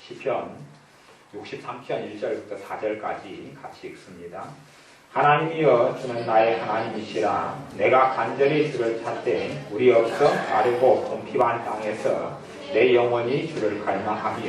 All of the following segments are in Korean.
시편 63편 1절부터 4절까지 같이 읽습니다. 하나님이여 주는 나의 하나님이시라. 내가 간절히 주를 찾되 우리 없어 마르고 곰핍한 땅에서 내 영혼이 주를 갈망하며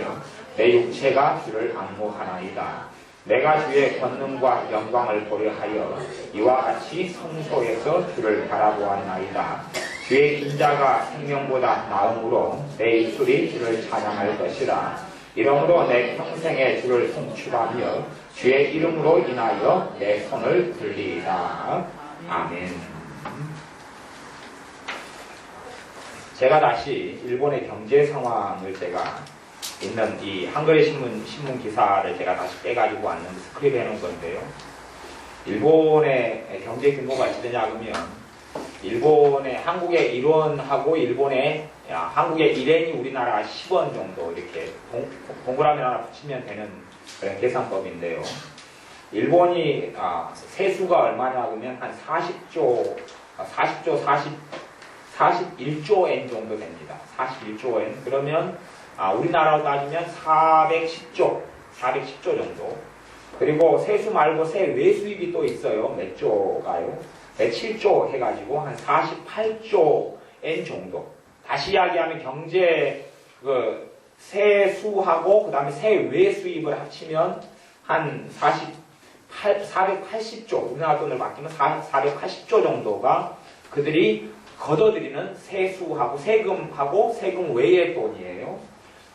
내 육체가 주를 앙모하나이다. 내가 주의 권능과 영광을 보려 하여 이와 같이 성소에서 주를 바라보았나이다. 주의 인자가 생명보다 나음으로 내 입술이 주를 찬양할 것이라. 이러므로 내 평생에 주를 송축하며 주의 이름으로 인하여 내 손을 들리이다. 아멘. 제가 다시 일본의 경제 상황을 제가 있는 이 한겨레 신문 기사를 제가 다시 빼가지고 왔는데 스크립 해놓은 건데요. 일본의 경제 규모가 어찌되냐 그러면 일본의 한국의 1원하고 일본의 한국의 1엔이 우리나라 10원 정도 이렇게 동그라미 하나 붙이면 되는 그런 계산법인데요. 일본이 세수가 얼마냐 그러면 한 41조 엔 정도 됩니다. 41조 엔. 그러면 우리나라로 따지면 410조 정도. 그리고 세수 말고 세 외수입이 또 있어요. 몇 조가요? 7조 해가지고 한 48조 엔 정도. 다시 이야기하면 경제 세수하고 그 다음에 세 외수입을 합치면 한 480조, 우리나라 돈을 바뀌면 480조 정도가 그들이 걷어들이는 세수하고 세금 외의 돈이에요.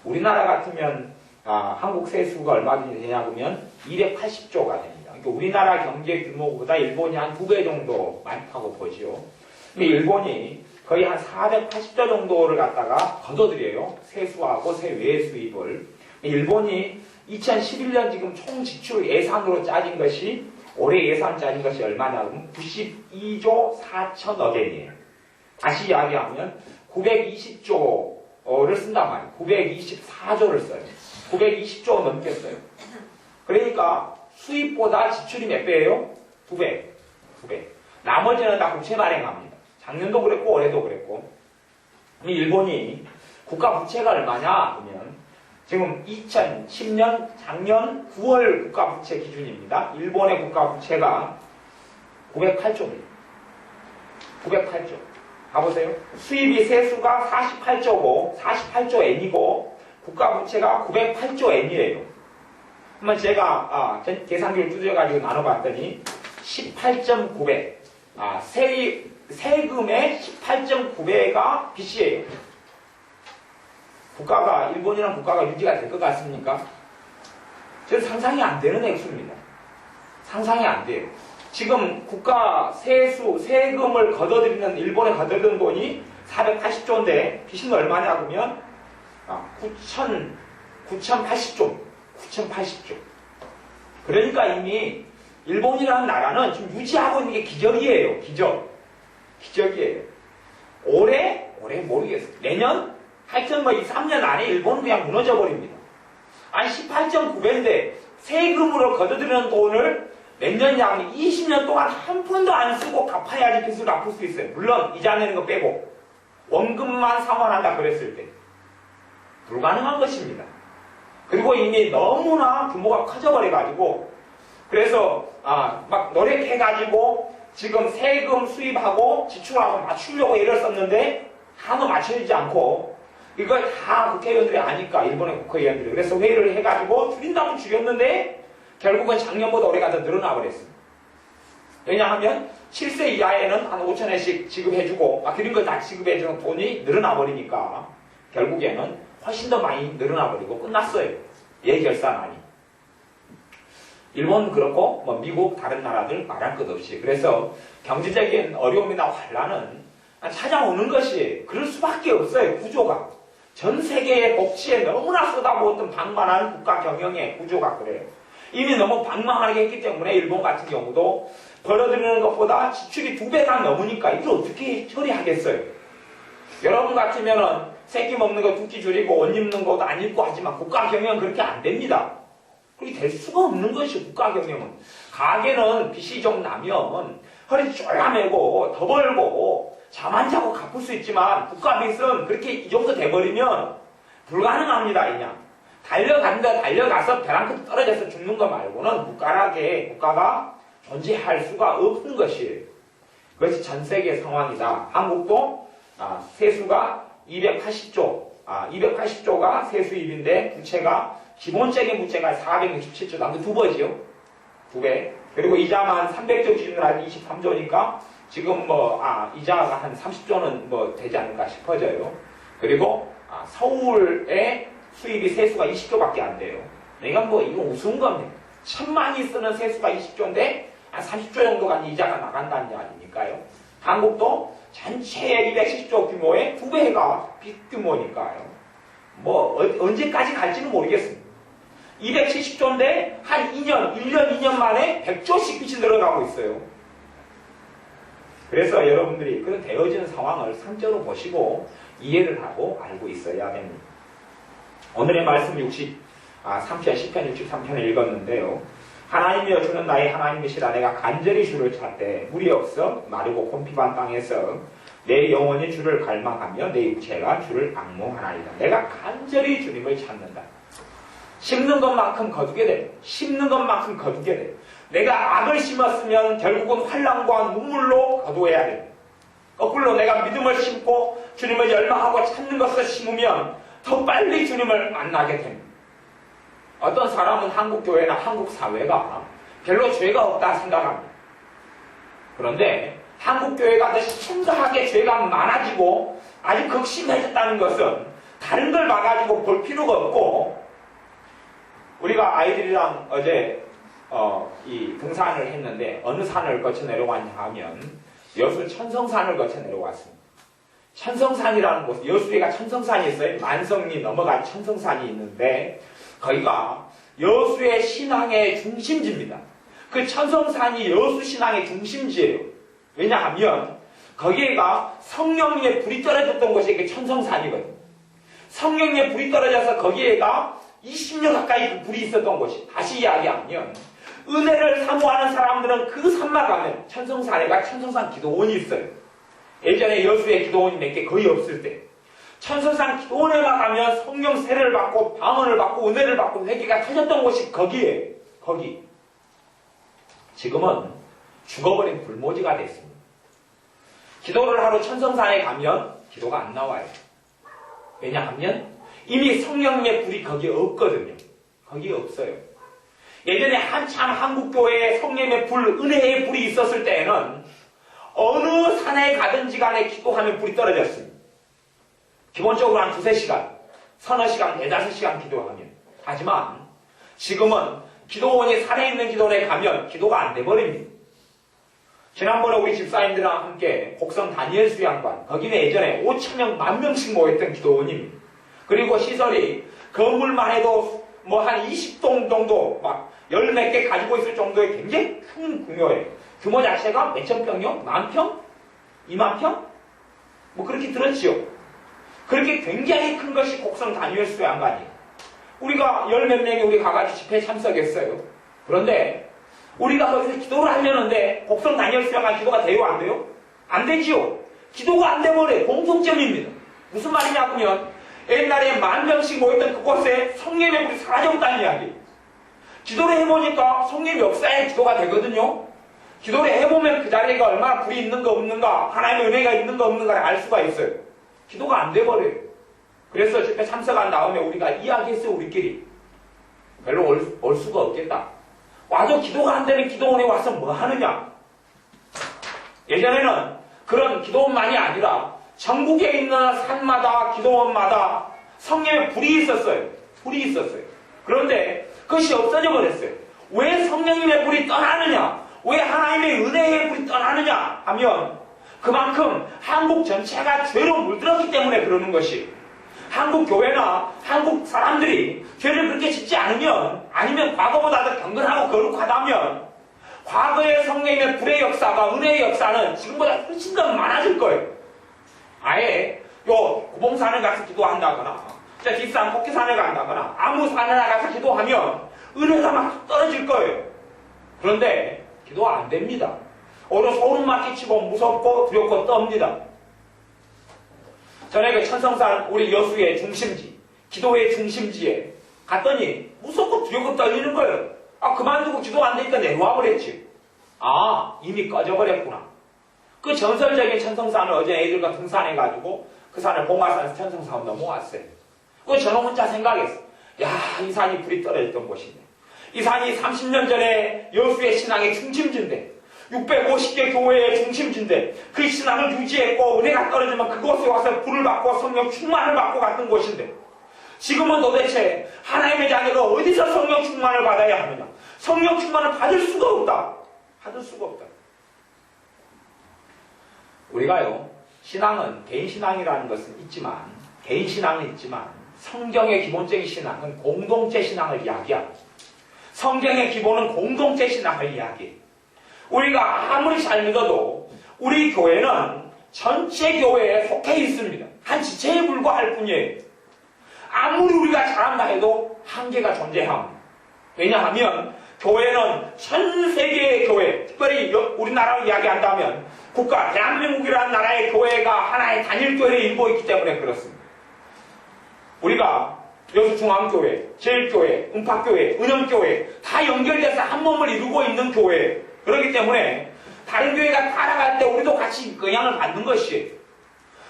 우리나라 같으면 한국 세수가 얼마 되냐 보면 280조가 됩니다. 그러니까 우리나라 경제 규모보다 일본이 한 2배 정도 많다고 보죠. 근데 일본이 거의 한 480조 정도를 갖다가 걷어들여요. 세수하고 세외 수입을. 일본이 2011년 지금 총 지출 예산으로 짜진 것이 올해 예산 짜진 것이 얼마냐 그러면 92조 4천억 엔이에요. 다시 이야기하면 920조를 쓴단 말이에요. 924조를 써요. 920조 넘게 써요. 그러니까 수입보다 지출이 몇 배예요? 2배. 나머지는 다 국채 발행합니다. 작년도 그랬고 올해도 그랬고. 일본이 국가 부채가 얼마냐 그러면 지금 2010년 작년 9월 국가 부채 기준입니다. 일본의 국가 부채가 908조입니다. 908조. 가보세요. 수입이 세수가 48조 엔이고 국가 부채가 908조 엔이에요. 그러면 제가 계산기를 두드려가지고 나눠봤더니 18.9배 세금의 18.9배가 빚이에요. 일본이랑 국가가 유지가 될 것 같습니까? 저는 상상이 안 되는 액수입니다. 상상이 안 돼요. 지금 국가 세금을 걷어들이는, 일본에 걷어들이는 돈이 480조인데, 빚은 얼마냐, 그러면, 9,080조. 그러니까 이미, 일본이라는 나라는 지금 유지하고 있는 게 기적이에요. 기적이에요. 올해 모르겠어요. 내년? 하여튼 이 3년 안에 일본은 그냥 무너져 버립니다. 아니, 18.9배인데, 세금으로 걷어들이는 돈을 몇 년이냐, 20년 동안 한 푼도 안 쓰고 갚아야지 빚을 갚을 수 있어요. 물론, 이자 내는 거 빼고. 원금만 상환한다 그랬을 때. 불가능한 것입니다. 그리고 이미 너무나 규모가 커져버려가지고, 그래서, 막 노력해가지고, 지금 세금 수입하고 지출하고 맞추려고 애를 썼는데, 하나도 맞춰지지 않고, 이걸 다 국회의원들이 아니까, 일본의 국회의원들이. 그래서 회의를 해가지고, 줄인다면 줄였는데, 결국은 작년보다 올해가 더 늘어나 버렸습니다. 왜냐하면 7세 이하에는 한 5천원씩 지급해주고 그런 거 다 지급해주는 돈이 늘어나 버리니까 결국에는 훨씬 더 많이 늘어나 버리고 끝났어요. 예결산안이. 일본은 그렇고 미국 다른 나라들 말할 것 없이. 그래서 경제적인 어려움이나 환란은 찾아오는 것이 그럴 수밖에 없어요. 구조가. 전 세계의 복지에 너무나 쏟아부었던 방만한 국가 경영의 구조가 그래요. 이미 너무 방망하게 했기 때문에 일본 같은 경우도 벌어들이는 것보다 지출이 2배가 넘으니까 이걸 어떻게 처리하겠어요? 여러분 같으면은 새끼 먹는 거 2끼 줄이고 옷 입는 것도 안 입고 하지만 국가 경영은 그렇게 안 됩니다. 그렇게 될 수가 없는 것이 국가 경영은. 가게는 빚이 좀 나면 허리 쫄라매고 더 벌고 잠 안 자고 갚을 수 있지만 국가 빚은 그렇게 이 정도 돼버리면 불가능합니다. 그냥. 달려가서 벼랑 끝 떨어져서 죽는 거 말고는 국가가 존재할 수가 없는 것이에요. 그것이 전 세계 상황이다. 한국도 세수가 280조가 세수입인데 부채가 기본적인 부채가 467조, 남도 두 배지요. 두 배. 그리고 이자만 300조 기준으로 한 23조니까 지금 이자가 한 30조는 되지 않을까 싶어져요. 그리고 서울의 수입이 세수가 20조밖에 안 돼요. 그러니까 이거 우스운 겁니다. 1,000만이 쓰는 세수가 20조인데 한 30조 정도가 이자가 나간다는 게 아닙니까요? 한국도 전체 270조 규모의 2배가 빚규모니까요. 언제까지 갈지는 모르겠습니다. 270조인데 한 1년, 2년 만에 100조씩 빚이 늘어가고 있어요. 그래서 여러분들이 그런 되어지는 상황을 상적으로 보시고 이해를 하고 알고 있어야 됩니다. 오늘의 말씀 63편, 10편, 63편을 읽었는데요. 하나님이여 주는 나의 하나님이시라. 내가 간절히 주를 찾되 물이 없어 마르고 곰핍한 땅에서 내 영혼이 주를 갈망하며 내 육체가 주를 악몽하나이다. 내가 간절히 주님을 찾는다. 심는 것만큼 거두게 돼. 심는 것만큼 거두게 돼. 내가 악을 심었으면 결국은 환난과 눈물로 거두어야 돼. 거꾸로 내가 믿음을 심고 주님을 열망하고 찾는 것을 심으면 더 빨리 주님을 만나게 됩니다. 어떤 사람은 한국 교회나 한국 사회가 별로 죄가 없다 생각합니다. 그런데 한국 교회가 더 심각하게 죄가 많아지고 아주 극심해졌다는 것은 다른 걸 봐가지고 볼 필요가 없고, 우리가 아이들이랑 어제 이 등산을 했는데 어느 산을 거쳐 내려왔냐 하면 여수 천성산을 거쳐 내려왔습니다. 천성산이라는 곳, 여수에가 천성산이 있어요. 만성리 넘어간 천성산이 있는데 거기가 여수의 신앙의 중심지입니다. 그 천성산이 여수 신앙의 중심지예요. 왜냐하면 거기에가 성령의 불이 떨어졌던 곳이 그 천성산이거든요. 성령의 불이 떨어져서 거기에가 20년 가까이 그 불이 있었던 곳이, 다시 이야기하면 은혜를 사모하는 사람들은 그 산만 가면 천성산에가 천성산 기도원이 있어요. 예전에 여수에 기도원이 몇 개 거의 없을 때 천성산 기도원에만 가면 성령 세례를 받고 방언을 받고 은혜를 받고 회개가 터졌던 곳이 거기에. 거기 지금은 죽어버린 불모지가 됐습니다. 기도를 하러 천성산에 가면 기도가 안 나와요. 왜냐하면 이미 성령의 불이 거기에 없거든요. 거기에 없어요. 예전에 한참 한국교회에 성령의 불, 은혜의 불이 있었을 때에는 어느 산에 가든지 간에 기도하면 불이 떨어졌습니다. 기본적으로 한 2-3시간, 서너 시간, 4-5시간 기도하면. 하지만 지금은 기도원이 산에 있는 기도원에 가면 기도가 안 돼버립니다. 지난번에 우리 집사님들이랑 함께 곡성 다니엘 수양관, 거기는 예전에 5,000명, 10,000명씩 모였던 기도원입니다. 그리고 시설이 건물만 해도 한 20동 정도 막 10몇 개 가지고 있을 정도의 굉장히 큰 규모예요. 규모 자체가 몇천 평이요? 10,000평? 20,000평? 그렇게 들었지요. 그렇게 굉장히 큰 것이 곡성 다니엘 수양관이에요. 우리가 10몇 명이 우리 가가지고 집회에 참석했어요. 그런데 우리가 거기서 기도를 하려는데 곡성 다니엘 수양관 기도가 돼요? 안 돼요? 안 되지요. 기도가 안 돼버려요. 공통점입니다. 무슨 말이냐면 옛날에 10,000명씩 모였던 그곳에 성령의 불이 사라졌다는 이야기. 기도를 해보니까 성령의 역사에 기도가 되거든요. 기도를 해보면 그 자리가 얼마나 불이 있는가 없는가, 하나님의 은혜가 있는가 없는가를 알 수가 있어요. 기도가 안 돼버려요. 그래서 집회 참석한 다음에 우리가 이야기했어요. 우리끼리 별로 올 수가 없겠다. 와도 기도가 안 되는 기도원에 와서 뭐 하느냐. 예전에는 그런 기도원만이 아니라 전국에 있는 산마다 기도원마다 성령의 불이 있었어요. 불이 있었어요. 그런데 그것이 없어져 버렸어요. 왜 성령님의 불이 떠나느냐, 왜 하나님의 은혜의 불이 떠나느냐 하면 그만큼 한국 전체가 죄로 물들었기 때문에 그러는 것이, 한국 교회나 한국 사람들이 죄를 그렇게 짓지 않으면, 아니면 과거보다 더 경건하고 거룩하다면 과거의 성령님의 불의 역사가, 은혜의 역사는 지금보다 훨씬 더 많아질 거예요. 아예 고봉산에 가서 기도한다거나 저 뒷산 토끼산에 간다거나 아무 산에 나가서 기도하면 은혜가 막 떨어질 거예요. 그런데 기도 안 됩니다. 오히려 소름만 끼치고 무섭고 두렵고 떱니다. 전에 그 천성산 우리 여수의 중심지, 기도의 중심지에 갔더니 무섭고 두렵고 떨리는 거예요. 아, 그만두고 기도 안 되니까 내려와 버렸지. 아, 이미 꺼져버렸구나. 그 전설적인 천성산을 어제 애들과 등산해가지고 그 산을 봉화산 천성산 넘어왔어요. 그 저는 혼자 생각했어. 야, 이 산이 불이 떨어졌던 곳인데. 이 산이 30년 전에 여수의 신앙의 중심지인데 650개 교회의 중심지인데 그 신앙을 유지했고 은혜가 떨어지면 그곳에 와서 불을 받고 성령 충만을 받고 갔던 곳인데 지금은 도대체 하나님의 자녀가 어디서 성령 충만을 받아야 하느냐. 성령 충만을 받을 수가 없다. 받을 수가 없다. 우리가요, 신앙은 개인 신앙이라는 것은 있지만, 개인 신앙은 있지만 성경의 기본적인 신앙은 공동체 신앙을 이야기합니다. 성경의 기본은 공동체 신앙을 이야기해요. 우리가 아무리 잘 믿어도 우리 교회는 전체 교회에 속해 있습니다. 한 지체에 불과할 뿐이에요. 아무리 우리가 잘한다 해도 한계가 존재합니다. 왜냐하면 교회는 전 세계의 교회, 특별히 우리나라로 이야기한다면 국가, 대한민국이라는 나라의 교회가 하나의 단일교회를 이루고 있기 때문에 그렇습니다. 우리가 여수중앙교회, 제일교회, 음파교회, 은영교회 다 연결돼서 한 몸을 이루고 있는 교회. 그렇기 때문에 다른 교회가 타락할 때 우리도 같이 영향을 받는 것이에요.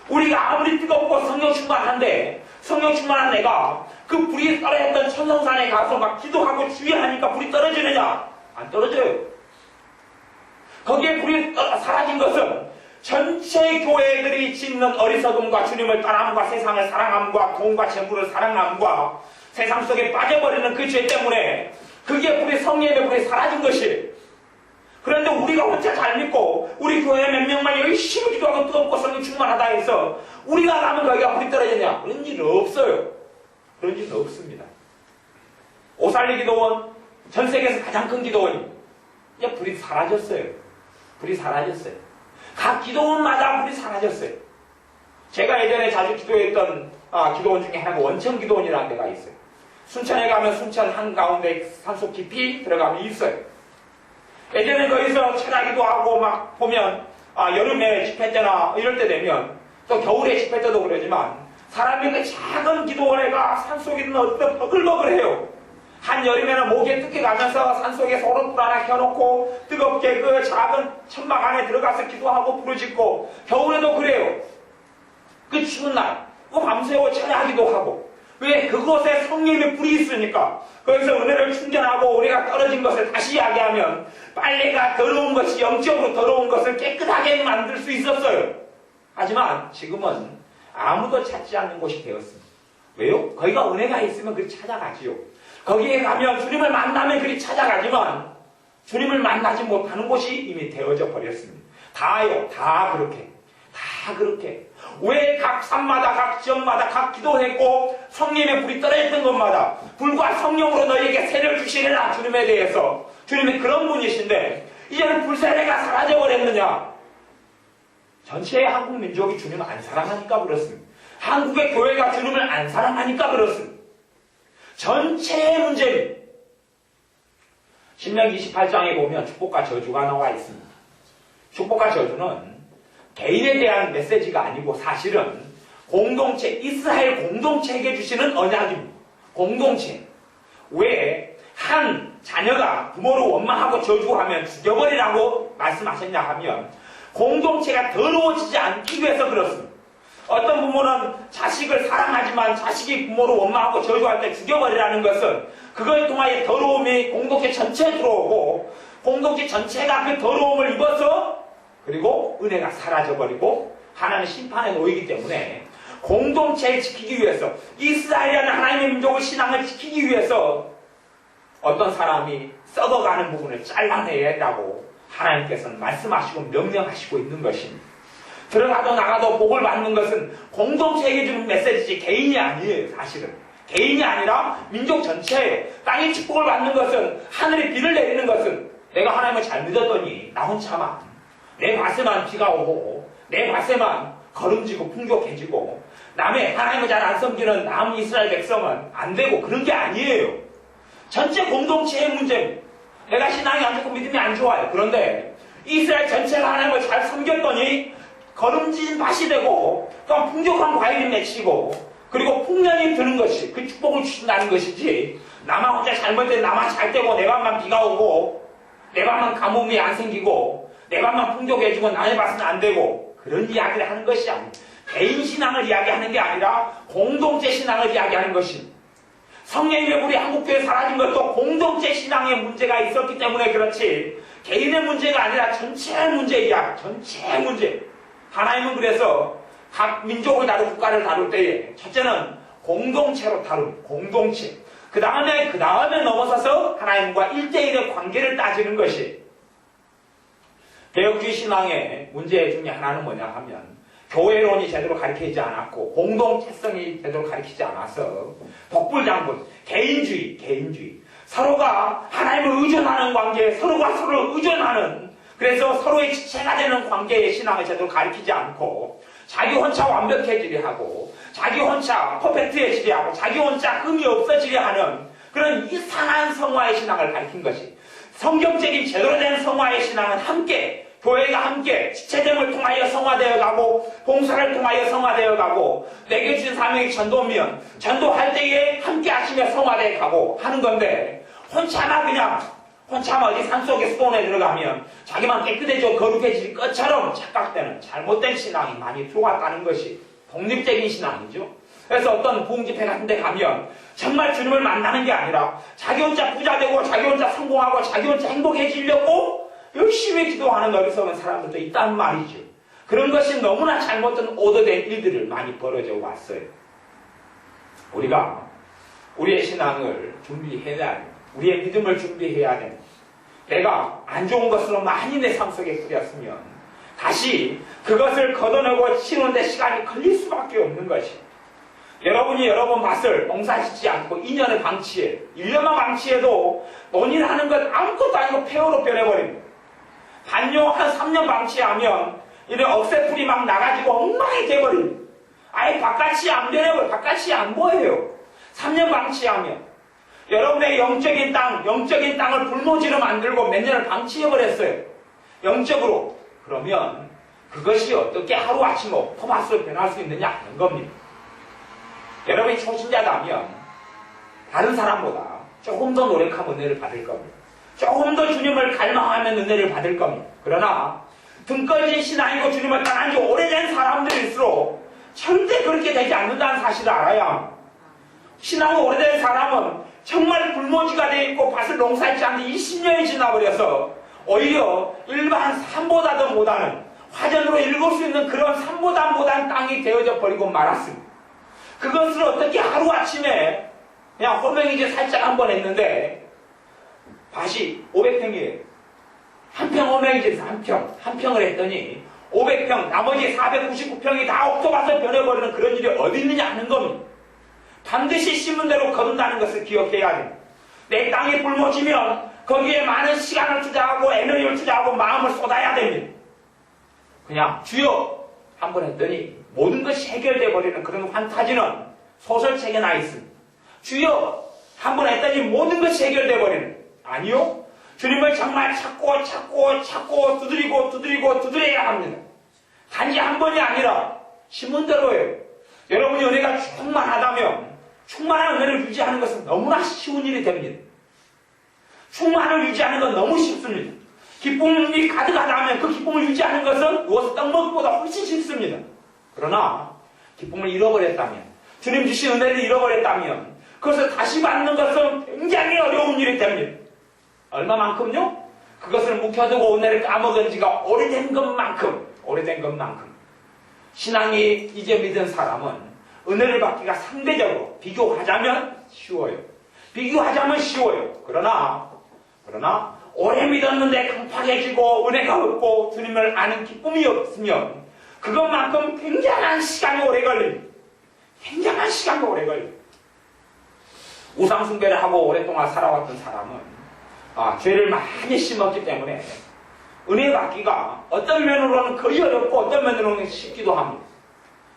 우리가 아무리 뜨겁고 성령 충만한데 성령 충만한 내가 그 불이 떨어졌던 천성산에 가서 막 기도하고 주의하니까 불이 떨어지느냐? 안 떨어져요. 거기에 불이 사라진 것은 전체 교회들이 짓는 어리석음과 주님을 떠남과 세상을 사랑함과 돈과 재물을 사랑함과 세상 속에 빠져버리는 그 죄 때문에 그게 불이 성령의 불이 사라진 것이에요. 그런데 우리가 혼자 잘 믿고 우리 교회 몇 명만 열심히 기도하고 뜨겁고 성령 충만하다 해서 우리가 가면 거기가 불이 떨어지냐? 그런 일 없어요. 그런 일은 없습니다. 오살리 기도원, 전 세계에서 가장 큰 기도원입니다. 이제 불이 사라졌어요. 불이 사라졌어요. 각 기도원마다 불이 사라졌어요. 제가 예전에 자주 기도했던 기도원 중에 하나가 원천 기도원이라는 데가 있어요. 순천에 가면 순천 한가운데 산속 깊이 들어가면 있어요. 예전에 거기서 찾아기도 하고 막 보면 여름에 집회 때나 이럴 때 되면 또 겨울에 집회 때도 그러지만 사람이 그 작은 기도원에가 산속에 있는 어떤 버글버글해요. 한여름에는 목에 뜯겨 가면서 산속에 소름불 하나 켜놓고 뜨겁게 그 작은 천막 안에 들어가서 기도하고 부르짖고 겨울에도 그래요. 그 추운 날 그 밤새워 찬양하기도 하고 왜? 그곳에 성령의 불이 있으니까 거기서 은혜를 충전하고 우리가 떨어진 것을 다시 이야기하면 빨래가 더러운 것이 영적으로 더러운 것을 깨끗하게 만들 수 있었어요. 하지만 지금은 아무도 찾지 않는 곳이 되었습니다. 왜요? 거기가 은혜가 있으면 그리 찾아가지요. 거기에 가면 주님을 만나면 그리 찾아가지만 주님을 만나지 못하는 곳이 이미 되어져 버렸습니다. 다요. 다 그렇게. 다 그렇게. 왜 각 산마다 각 지역마다 각 기도했고 성령의 불이 떨어졌던 것마다 불과 성령으로 너희에게 세를 주시리라 주님에 대해서 주님이 그런 분이신데 이제는 불세례가 사라져버렸느냐? 전체 한국 민족이 주님을 안 사랑하니까 그렇습니다. 한국의 교회가 주님을 안 사랑하니까 그렇습니다. 전체의 문제입니다. 신명기 28장에 보면 축복과 저주가 나와 있습니다. 축복과 저주는 개인에 대한 메시지가 아니고 사실은 공동체, 이스라엘 공동체에게 주시는 언약입니다. 공동체. 왜 한 자녀가 부모를 원망하고 저주하면 죽여버리라고 말씀하셨냐 하면 공동체가 더러워지지 않기 위해서 그렇습니다. 어떤 부모는 자식을 사랑하지만 자식이 부모를 원망하고 저주할 때 죽여버리라는 것은 그걸 통하여 더러움이 공동체 전체에 들어오고 공동체 전체가 그 더러움을 입어서 그리고 은혜가 사라져버리고 하나님 심판에 놓이기 때문에 공동체를 지키기 위해서 이스라엘이라는 하나님의 민족의 신앙을 지키기 위해서 어떤 사람이 썩어가는 부분을 잘라내야 한다고 하나님께서는 말씀하시고 명령하시고 있는 것입니다. 들어가도 나가도 복을 받는 것은 공동체에게 주는 메시지지 개인이 아니에요. 사실은 개인이 아니라 민족 전체에 땅의 축복을 받는 것은 하늘에 비를 내리는 것은 내가 하나님을 잘 믿었더니 나 혼자만 내 밭에만 비가 오고 내 밭에만 거름지고 풍족해지고 남의 하나님을 잘 안 섬기는 남 이스라엘 백성은 안 되고 그런 게 아니에요. 전체 공동체의 문제입니다. 내가 신앙이 안 좋고 믿음이 안 좋아요. 그런데 이스라엘 전체가 하나님을 잘 섬겼더니 거름진 밭이 되고 또 풍족한 과일이 맺히고 그리고 풍년이 드는 것이 그 축복을 주신다는 것이지, 나만 혼자 잘못된 나만 잘 되고 내 밥만 비가 오고 내 밥만 가뭄이 안 생기고 내 밥만 풍족해지고 남의 밭은 안 되고 그런 이야기를 하는 것이 아니에요. 개인 신앙을 이야기하는 게 아니라 공동체 신앙을 이야기하는 것입니다. 성령의 물이 한국교회에 사라진 것도 공동체 신앙의 문제가 있었기 때문에 그렇지, 개인의 문제가 아니라 전체 문제 이야기, 전체 문제. 하나님은 그래서 각 민족을 다루고 국가를 다룰 때에 첫째는 공동체로 다루는 공동체. 그 다음에 넘어서서 하나님과 1대1의 관계를 따지는 것이, 개혁주의 신앙의 문제 중에 하나는 뭐냐 하면 교회론이 제대로 가르치지 않았고 공동체성이 제대로 가르치지 않아서 독불장군, 개인주의, 서로가 하나님을 의존하는 관계, 서로가 서로를 의존하는, 그래서 서로의 지체가 되는 관계의 신앙을 제대로 가르치지 않고 자기 혼자 완벽해지려 하고 자기 혼자 퍼펙트해지려 하고 자기 혼자 흠이 없어지려 하는 그런 이상한 성화의 신앙을 가르친 것이, 성경적인 제대로 된 성화의 신앙은 함께, 교회가 함께 지체됨을 통하여 성화되어 가고 봉사를 통하여 성화되어 가고 내게 주신 사명이 전도면 전도할 때에 함께 하시며 성화되어 가고 하는 건데, 혼자만 어디 산속에 수도원에 들어가면 자기만 깨끗해지고 거룩해질 것처럼 착각되는 잘못된 신앙이 많이 들어왔다는 것이 독립적인 신앙이죠. 그래서 어떤 부흥집회 같은 데 가면 정말 주님을 만나는 게 아니라 자기 혼자 부자되고 자기 혼자 성공하고 자기 혼자 행복해지려고 열심히 기도하는 어리석은 사람들도 있다는 말이죠. 그런 것이 너무나 잘못된 오도된 일들을 많이 벌어져 왔어요. 우리가 우리의 신앙을 준비해야 합니다. 우리의 믿음을 준비해야 됩니다. 내가 안 좋은 것으로 많이 내 삶 속에 뿌렸으면 다시 그것을 걷어내고 치우는데 시간이 걸릴 수밖에 없는 것입니다. 여러분이 여러분 밭을 농사짓지 않고 2년을 방치해, 1년만 방치해도 논일하는 것 아무것도 아니고 폐허로 변해버립니다. 반용 한 3년 방치하면 이런 억새풀이 막 나가지고 엉망이 돼버립니다. 아예 바깥이 안 변해버려요. 바깥이 안 보여요. 3년 방치하면 여러분의 영적인 땅을 불모지로 만들고 몇 년을 방치해버렸어요. 영적으로. 그러면 그것이 어떻게 하루아침에 토마스로 변할 수 있느냐 하는 겁니다. 여러분이 초신자다면 다른 사람보다 조금 더 노력하면 은혜를 받을 겁니다. 조금 더 주님을 갈망하면 은혜를 받을 겁니다. 그러나 등꺼진 신앙이고 주님을 떠난 지 오래된 사람들일수록 절대 그렇게 되지 않는다는 사실을 알아야 합니다. 신앙이 오래된 사람은 정말 불모지가 되어 있고 밭을 농사짓지 않는데 20년이 지나버려서 오히려 일반 산보다도 못하는, 화전으로 읽을 수 있는 그런 산보다 못한 땅이 되어져 버리고 말았습니다. 그것을 어떻게 하루아침에 그냥 호명이제 살짝 한번 했는데 밭이 500평이에요. 한 평 호명이제에서 한 평을 했더니 500평, 나머지 499평이 다 옥토밭을 변해버리는 그런 일이 어디 있느냐 하는 겁니다. 반드시 심은 대로 거둔다는 것을 기억해야 됩니다. 내 땅이 불모지면 거기에 많은 시간을 투자하고 에너지를 투자하고 마음을 쏟아야 됩니다. 그냥 주여 한번 했더니 모든 것이 해결되어 버리는 그런 환타지는 소설책에 나 있습니다. 주여 한번 했더니 모든 것이 해결되어 버리는, 아니요, 주님을 정말 찾고 두드려야 합니다. 단지 한 번이 아니라 심은 대로예요. 여러분이 은혜가 충만하다면 충만한 은혜를 유지하는 것은 너무나 쉬운 일이 됩니다. 충만을 유지하는 건 너무 쉽습니다. 기쁨이 가득하다면 그 기쁨을 유지하는 것은 누워서 떡 먹기보다 훨씬 쉽습니다. 그러나 기쁨을 잃어버렸다면, 주님 주신 은혜를 잃어버렸다면 그것을 다시 받는 것은 굉장히 어려운 일이 됩니다. 얼마만큼요? 그것을 묵혀두고 은혜를 까먹은 지가 오래된 것만큼 신앙이 이제 믿은 사람은 은혜를 받기가 상대적으로 비교하자면 쉬워요. 그러나 오래 믿었는데 강팍해지고 은혜가 없고 주님을 아는 기쁨이 없으면 그것만큼 굉장한 시간이 오래 걸립니다. 우상 숭배를 하고 오랫동안 살아왔던 사람은 죄를 많이 심었기 때문에 은혜 받기가 어떤 면으로는 거의 어렵고 어떤 면으로는 쉽기도 합니다.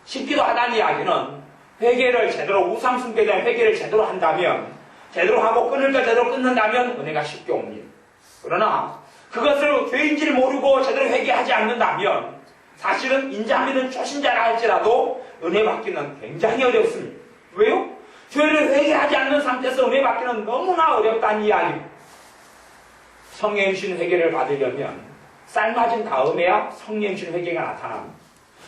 쉽기도 하다는 이야기는 회개를 제대로, 우상 숭배에 대한 회개를 제대로 한다면, 제대로 하고 끊을 때 제대로 끊는다면 은혜가 쉽게 옵니다. 그러나 그것을 죄인지를 모르고 제대로 회개하지 않는다면 사실은 인자 믿은 초신자라 할지라도 은혜 받기는 굉장히 어렵습니다. 왜요? 죄를 회개하지 않는 상태에서 은혜 받기는 너무나 어렵다는 이야기입니다. 성령 임신 회개를 받으려면 쌀맞은 다음에야 성령 임신 회개가 나타납니다.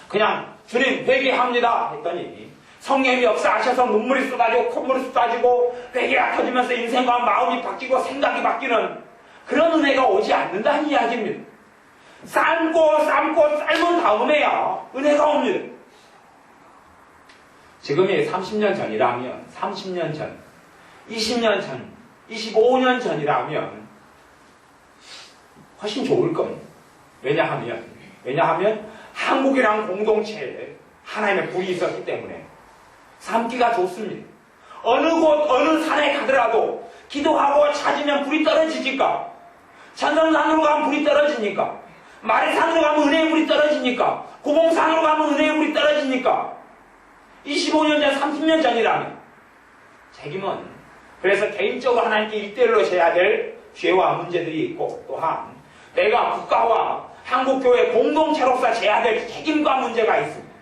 그냥 주님 회개합니다 했더니 성령이 역사하셔서 눈물이 쏟아지고 콧물이 쏟아지고 회개가 터지면서 인생과 마음이 바뀌고 생각이 바뀌는 그런 은혜가 오지 않는다는 이야기입니다. 삶은 다음에야 은혜가 옵니다. 지금이 30년 전이라면 30년 전, 20년 전, 25년 전이라면 훨씬 좋을 겁니다. 왜냐하면 한국이란 공동체에 하나님의 불이 있었기 때문에 삶기가 좋습니다. 어느 곳, 어느 산에 가더라도 기도하고 찾으면 불이 떨어지니까, 천성산으로 가면 불이 떨어지니까, 마레산으로 가면 은혜의 불이 떨어지니까, 구봉산으로 가면 은혜의 불이 떨어지니까, 25년 전, 30년 전이라면 책임은 그래서 개인적으로 하나님께 일대일로 져야 될 죄와 문제들이 있고, 또한 내가 국가와 한국교회 공동체로서 져야 될 책임과 문제가 있습니다.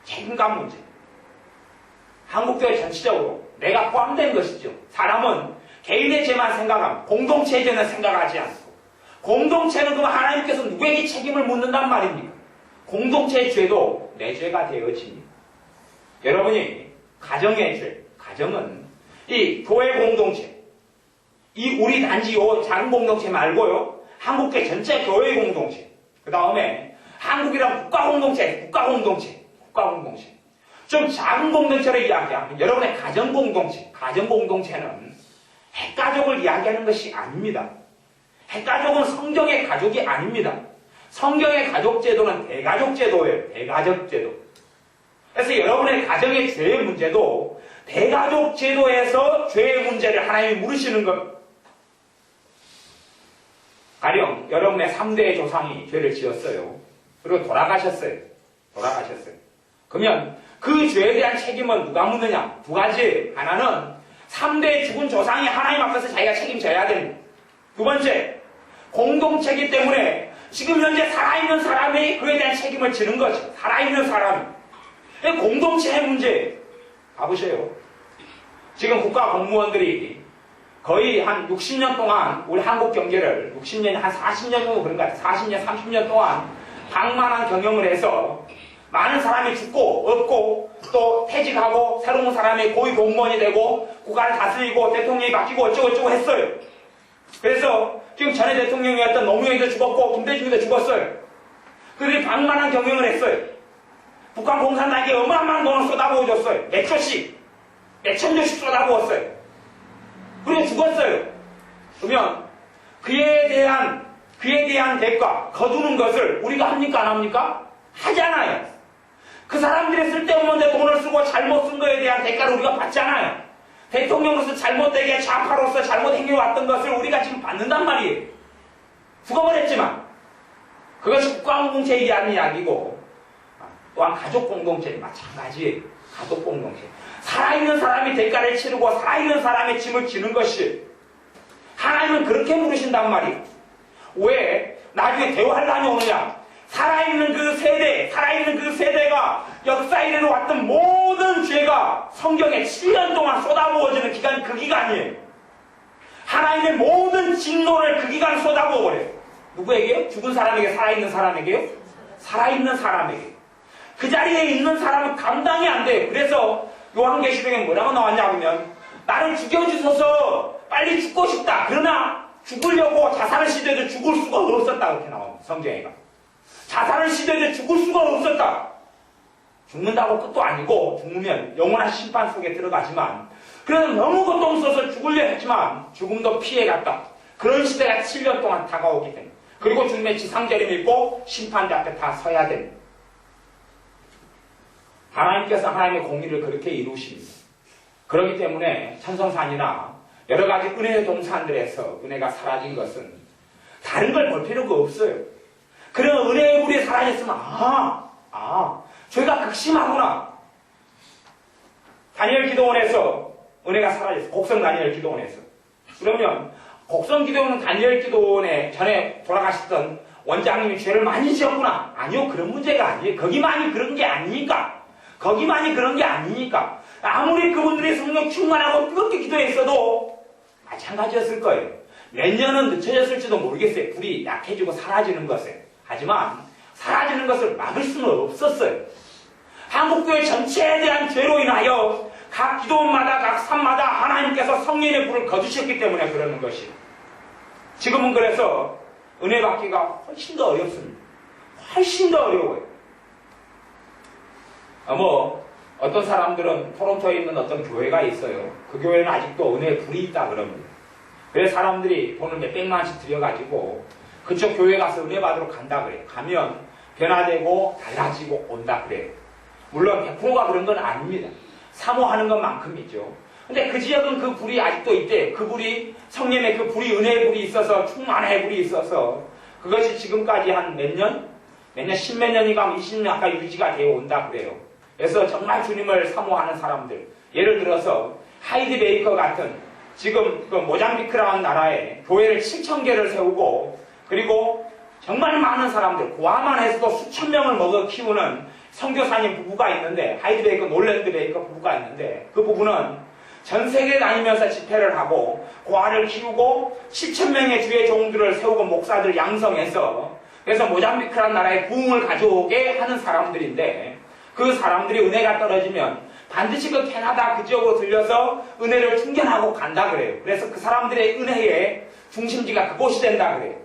책임과 문제. 한국교회 전체적으로 내가 포함된 것이죠. 사람은 개인의 죄만 생각하고 공동체의 죄는 생각하지 않고, 공동체는 그럼 하나님께서 누구에게 책임을 묻는단 말입니까? 공동체의 죄도 내 죄가 되어집니다. 여러분이 가정의 죄, 가정은 이 교회 공동체, 이 우리 단지 요 작은 공동체 말고요, 한국교회 전체 교회 공동체, 그 다음에 한국이란 국가 공동체. 좀 작은 공동체로 이야기하면 여러분의 가정 공동체는 핵가족을 이야기하는 것이 아닙니다. 핵가족은 성경의 가족이 아닙니다. 성경의 가족 제도는 대가족 제도예요. 대가족 제도. 그래서 여러분의 가정의 죄의 문제도 대가족 제도에서 죄의 문제를 하나님이 물으시는 것. 가령 여러분의 3대 조상이 죄를 지었어요. 그리고 돌아가셨어요. 그러면 그 죄에 대한 책임은 누가 묻느냐? 두 가지. 하나는 3대 죽은 조상이 하나님 앞에서 자기가 책임져야 됩니다. 두 번째, 공동체이기 때문에 지금 현재 살아있는 사람이 그에 대한 책임을 지는 거죠. 살아있는 사람이. 공동체의 문제. 가보세요. 지금 국가 공무원들이 거의 한 60년 동안 우리 한국 경제를 60년, 한 40년 정도 그런 것 같아요. 40년, 30년 동안 방만한 경영을 해서 많은 사람이 죽고 없고 또 퇴직하고 새로운 사람이 고위 공무원이 되고 국가를 다스리고 대통령이 바뀌고 어쩌고저쩌고 했어요. 그래서 지금 전에 대통령이었던 노무현도 죽었고 김대중도 죽었어요. 그들이 방만한 경영을 했어요. 북한 공산당에게 어마어마한 돈을 쏟아부어줬어요. 몇 천 조씩 쏟아부었어요. 그리고 죽었어요. 그러면 그에 대한 대가, 거두는 것을 우리가 합니까? 안 합니까? 하잖아요. 그 사람들이 쓸데없는 데 돈을 쓰고 잘못 쓴 거에 대한 대가를 우리가 받잖아요. 대통령으로서 잘못되게 좌파로서 잘못 행해왔던 것을 우리가 지금 받는단 말이에요. 죽어버렸지만 그것이 국가공동체에 대한 이야기고, 또한 가족공동체 마찬가지예요. 가족공동체. 살아있는 사람이 대가를 치르고 살아있는 사람의 짐을 지는 것이 하나님은 그렇게 물으신단 말이에요. 왜 나중에 대환란이 오느냐? 살아있는 그 세대가 역사 이래로 왔던 모든 죄가 성경에 7년 동안 쏟아부어지는 기간, 그 기간이에요. 하나님의 모든 진노를 그 기간 쏟아부어버려요. 누구에게요? 죽은 사람에게, 살아있는 사람에게요? 살아있는 사람에게. 그 자리에 있는 사람은 감당이 안 돼요. 그래서 요한계시록에 뭐라고 나왔냐면, 나를 죽여주셔서 빨리 죽고 싶다. 그러나 죽으려고 자살을 시도해도 죽을 수가 없었다. 그렇게 나옵니다. 성경에가. 자살을 시도해도 죽을 수가 없었다. 죽는다고 끝도 아니고, 죽으면 영원한 심판 속에 들어가지만, 그래서 너무 고통스러워서 죽으려 했지만 죽음도 피해갔다. 그런 시대가 7년 동안 다가오게 됩니다. 그리고 죽음의 지상재림이 있고 심판대 앞에 다 서야 됩니다. 하나님께서 하나님의 공의를 그렇게 이루십니다. 그렇기 때문에 천성산이나 여러 가지 은혜의 동산들에서 은혜가 사라진 것은 다른 걸 볼 필요가 없어요. 그런 은혜의 불이 사라졌으면 죄가 극심하구나. 다니엘 기도원에서 은혜가 사라졌어. 곡성 다니엘 기도원에서. 그러면 곡성 기도원은 다니엘 기도원에 전에 돌아가셨던 원장님이 죄를 많이 지었구나. 아니요, 그런 문제가 아니에요. 거기만이 그런 게 아니니까. 거기만이 그런 게 아니니까. 아무리 그분들이 성령 충만하고 뜨겁게 기도했어도 마찬가지였을 거예요. 몇 년은 늦춰졌을지도 모르겠어요. 불이 약해지고 사라지는 것에. 하지만 사라지는 것을 막을 수는 없었어요. 한국교회 전체에 대한 죄로 인하여 각 기도원마다 각 산마다 하나님께서 성령의 불을 거두셨기 때문에 그러는 것이. 지금은 그래서 은혜 받기가 훨씬 더 어렵습니다. 훨씬 더 어려워요. 어떤 사람들은 토론토에 있는 어떤 교회가 있어요. 그 교회는 아직도 은혜의 불이 있다 그럽니다. 그래서 사람들이 돈을 몇백만 원씩 들여가지고 그쪽 교회 가서 은혜 받으러 간다 그래요. 가면 변화되고 달라지고 온다 그래요. 물론 100%가 그런 건 아닙니다. 사모하는 것만큼이죠. 근데 그 지역은 그 불이 아직도 있대요. 그 불이, 성령의 그 불이, 은혜의 불이 있어서, 충만의 불이 있어서, 그것이 지금까지 한 몇 년? 십몇 년이 가면 20년 가까이 유지가 되어 온다 그래요. 그래서 정말 주님을 사모하는 사람들, 예를 들어서 하이드 베이커 같은 지금 그 모잠비크라는 나라에 교회를 7,000개를 세우고, 그리고 정말 많은 사람들, 고아만 해서도 수천 명을 먹어 키우는 선교사님 부부가 있는데, 하이드 베이커, 놀랜드 베이커 부부가 있는데, 그 부부는 전 세계 다니면서 집회를 하고 고아를 키우고 7,000명의 주의 종들을 세우고 목사들 양성해서, 그래서 모잠비크라는 나라에 부흥을 가져오게 하는 사람들인데, 그 사람들이 은혜가 떨어지면 반드시 그 캐나다 그 지역으로 들려서 은혜를 충전하고 간다 그래요. 그래서 그 사람들의 은혜의 중심지가 그곳이 된다 그래요.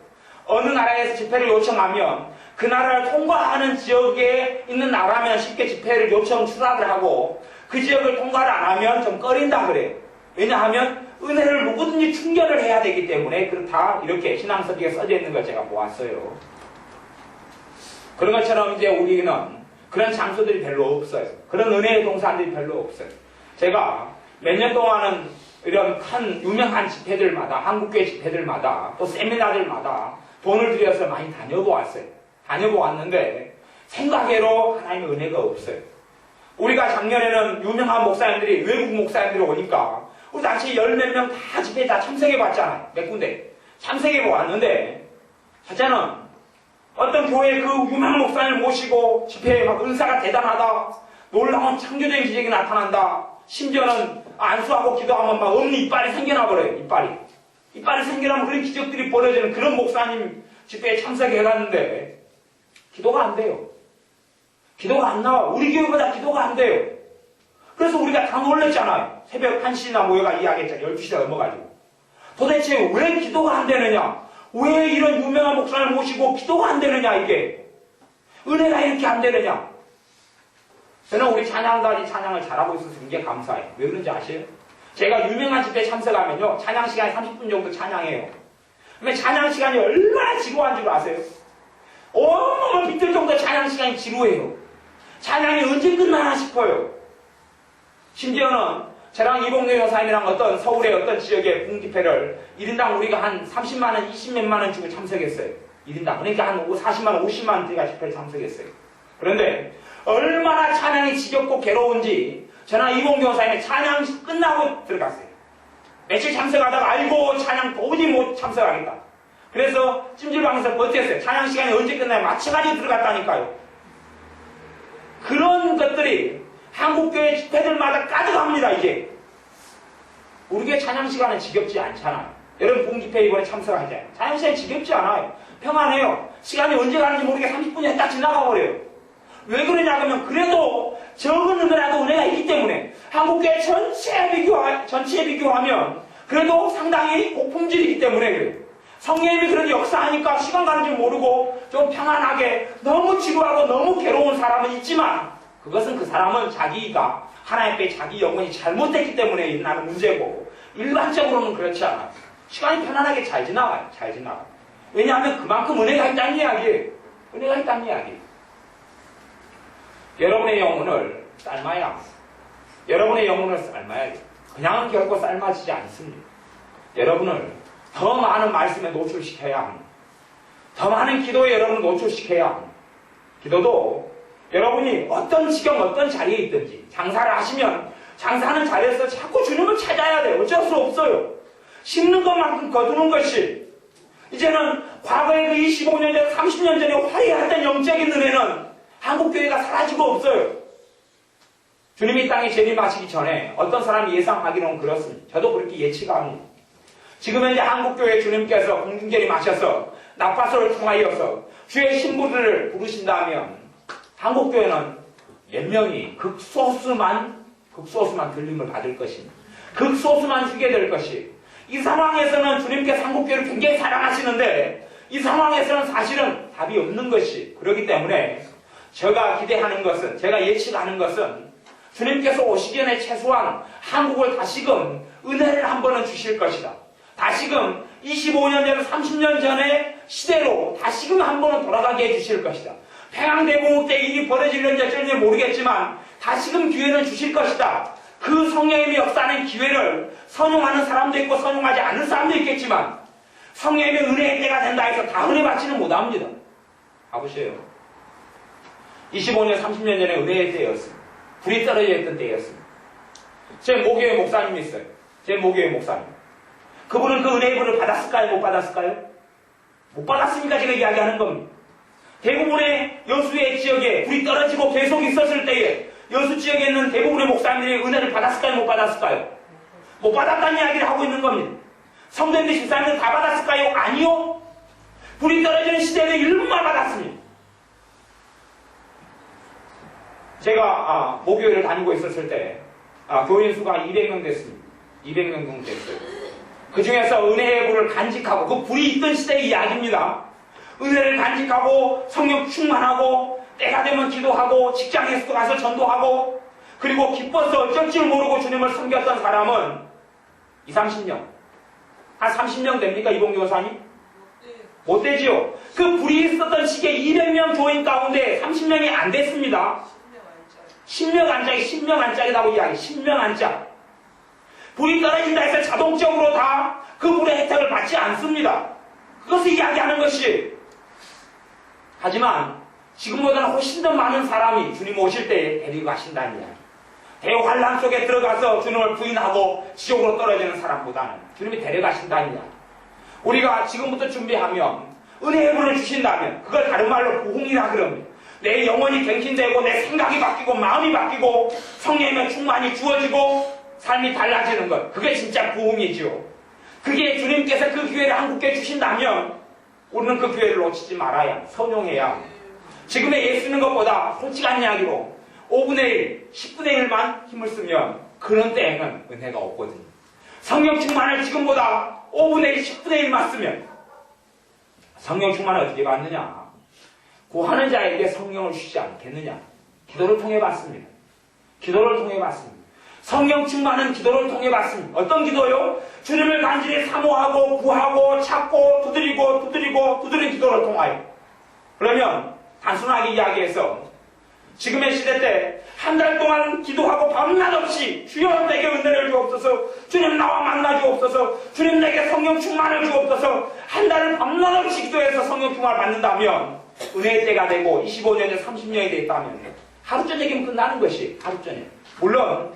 어느 나라에서 집회를 요청하면 그 나라를 통과하는 지역에 있는 나라면 쉽게 집회를 요청 추락을 하고, 그 지역을 통과를 안 하면 좀 꺼린다 그래요. 왜냐하면 은혜를 누구든지 충전을 해야 되기 때문에 그렇다, 이렇게 신앙서적에 써져 있는 걸 제가 보았어요. 그런 것처럼 이제 우리는 그런 장소들이 별로 없어요. 그런 은혜의 동산들이 별로 없어요. 제가 몇 년 동안은 이런 큰 유명한 집회들마다, 한국교회 집회들마다, 또 세미나들마다 돈을 들여서 많이 다녀보았어요. 다녀보았는데 생각외로 하나님의 은혜가 없어요. 우리가 작년에는 유명한 목사님들이, 외국 목사님들이 오니까 우리 당시 10몇 명 다 집회에 다 참석해봤잖아요. 몇 군데 참석해보았는데, 첫째는 어떤 교회 그 유명한 목사님을 모시고 집회에 막 은사가 대단하다, 놀라운 창조적인 기적이 나타난다, 심지어는 안수하고 기도하면 막 없는 이빨이 생겨나버려요. 이빨이 생겨나면 그런 기적들이 벌어지는 그런 목사님 집회에 참석해갔는데 기도가 안 돼요. 기도가 안 나와. 우리 교회보다 기도가 안 돼요. 그래서 우리가 다 놀랬잖아요. 새벽 1시나 모여가 이야기했잖아요. 12시가 넘어가지고. 도대체 왜 기도가 안 되느냐? 왜 이런 유명한 목사를 모시고 기도가 안 되느냐, 이게? 은혜가 이렇게 안 되느냐? 저는 우리 찬양단이 찬양을 잘하고 있어서 굉장히 감사해요. 왜 그런지 아세요? 제가 유명한 집회에 참석하면요, 찬양 시간이 30분 정도 찬양해요. 그러면 찬양 시간이 얼마나 지루한 줄 아세요? 온몸을 비틀 정도 찬양 시간이 지루해요. 찬양이 언제 끝나나 싶어요. 심지어는 저랑 이봉래 여사님이랑 어떤 서울의 어떤 지역의 부흥집회를 1인당 우리가 한 30만원, 20몇만원 주고 참석했어요. 1인당. 그러니까 한 40만원, 50만원대가 집회에 참석했어요. 그런데 얼마나 찬양이 지겹고 괴로운지 저랑 이봉래 여사님이 찬양 끝나고 들어갔어요. 며칠 참석하다가 아이고 찬양 도저히 못 참석하겠다. 그래서 찜질방에서 버텼어요. 찬양 시간이 언제 끝나요? 마찬가지로 들어갔다니까요. 그런 것들이 한국교회 집회들마다 가득합니다, 이제. 우리 교회 찬양 시간은 지겹지 않잖아요. 여러분 부흥집회 이번에 참석하잖아요. 찬양 시간이 지겹지 않아요. 평안해요. 시간이 언제 가는지 모르게 30분이 딱 지나가 버려요. 왜 그러냐 그러면 그래도 적은 은혜라도 은혜가 있기 때문에 한국교회 전체에 비교하면 그래도 상당히 고품질이기 때문에 그래요. 성령님이 그런 역사하니까 시간 가는 줄 모르고 좀 평안하게, 너무 지루하고 너무 괴로운 사람은 있지만 그것은 그 사람은 자기가 하나님께 자기 영혼이 잘못됐기 때문에 일어나는 문제고, 일반적으로는 그렇지 않아요. 시간이 편안하게 잘 지나가요. 잘 지나가요. 왜냐하면 그만큼 은혜가 있다는 이야기예요. 은혜가 있다는 이야기예요. 여러분의 영혼을 삶아야 합니다. 여러분의 영혼을 삶아야 돼요. 그냥은 결코 삶아지지 않습니다. 여러분을 더 많은 말씀에 노출시켜야 합니다. 더 많은 기도에 여러분을 노출시켜야 합니다. 기도도 여러분이 어떤 지경, 어떤 자리에 있든지 장사를 하시면 장사하는 자리에서 자꾸 주님을 찾아야 돼요. 어쩔 수 없어요. 심는 것만큼 거두는 것이, 이제는 과거의 그 25년 전, 30년 전에 화려했던 영적인 은혜는 한국교회가 사라지고 없어요. 주님이 이 땅에 재림하시기 전에 어떤 사람이 예상하기로는 그렇습니다. 저도 그렇게 예측합니다. 지금 현재 한국교회 주님께서 공중재림하셔서 나파소를 통하여서 주의 신부들을 부르신다면 한국교회는 몇 명이 극소수만 들림을 받을 것입니다. 극소수만 주게 될 것이. 이 상황에서는 주님께서 한국교회를 굉장히 사랑하시는데 이 상황에서는 사실은 답이 없는 것이. 그렇기 때문에 제가 기대하는 것은, 제가 예측하는 것은 주님께서 오시기 전에 최소한 한국을 다시금 은혜를 한 번은 주실 것이다. 다시금 25년 전, 30년 전의 시대로 다시금 한 번은 돌아가게 해주실 것이다. 평양대공업 때 일이 벌어질는지 어쩔지 모르겠지만 다시금 기회는 주실 것이다. 그 성령님의 역사하는 기회를 선용하는 사람도 있고 선용하지 않는 사람도 있겠지만 성령님의 은혜의 때가 된다 해서 다 은혜 받지는 못합니다. 가보세요. 25년, 30년 전에 은혜의 때였습니다. 불이 떨어져 있던 때였습니다. 제 모교회 목사님이 있어요. 제 모교회 목사님. 그분은 그 은혜의 불을 받았을까요? 못 받았을까요? 못 받았으니까 제가 이야기하는 겁니다. 대부분의 여수의 지역에 불이 떨어지고 계속 있었을 때에 여수 지역에 있는 대부분의 목사님들이 은혜를 받았을까요? 못 받았을까요? 못 받았다는 이야기를 하고 있는 겁니다. 성도님들, 집사님들 다 받았을까요? 아니요. 불이 떨어지는 시대에는 일부만 받았습니다. 제가 모교회를 다니고 있었을 때 교인 수가 200명 됐습니다. 200명 정도 됐어요. 그 중에서 은혜의 불을 간직하고, 그 불이 있던 시대의 이야기입니다. 은혜를 간직하고 성령 충만하고 때가 되면 기도하고 직장에서도 가서 전도하고 그리고 기뻐서 어쩔 줄 모르고 주님을 섬겼던 사람은 20, 30년. 한 30명 됩니까? 이봉규 교사님? 못 되지요. 그 불이 있었던 시기에 200명 교인 가운데 30명이 안 됐습니다. 10명 안짝이 10명 안짝이라고 이야기. 10명 안짝. 불이 떨어진다 해서 자동적으로 다 그 불의 혜택을 받지 않습니다. 그것을 이야기하는 것이. 하지만 지금보다는 훨씬 더 많은 사람이 주님 오실 때에 데리고 가신다는 이야기. 대환란 속에 들어가서 주님을 부인하고 지옥으로 떨어지는 사람보다는 주님이 데려가신다는 이야기. 우리가 지금부터 준비하면 은혜의 불을 주신다면 그걸 다른 말로 부흥이라 그럽니다. 내 영혼이 갱신되고 내 생각이 바뀌고 마음이 바뀌고 성령의 충만이 주어지고 삶이 달라지는 것. 그게 진짜 부흥이죠. 그게 주님께서 그 기회를 한국교회에 주신다면 우리는 그 기회를 놓치지 말아야, 선용해야. 지금의 애 쓰는 것보다 솔직한 이야기로 5분의 1, 10분의 1만 힘을 쓰면 그런 때에는 은혜가 없거든요. 성령 충만을 지금보다 5분의 1, 10분의 1만 쓰면 성령 충만을 어떻게 받느냐? 구하는 자에게 성령을 주시지 않겠느냐? 기도를 통해 받습니다. 기도를 통해 받습니다. 성령 충만은 기도를 통해 받습니다. 어떤 기도요? 주님을 간절히 사모하고 구하고 찾고 두드리는 기도를 통하여. 그러면 단순하게 이야기해서 지금의 시대 때 한 달 동안 기도하고 밤낮 없이 주여 내게 은혜를 주옵소서, 주님 나와 만나 주옵소서, 주님 내게 성령 충만을 주옵소서, 한 달을 밤낮 없이 기도해서 성령 충만을 받는다면 은혜의 때가 되고 25년에 30년이 됐다면 하루 저녁이면 끝나는 것이 하루 저녁. 물론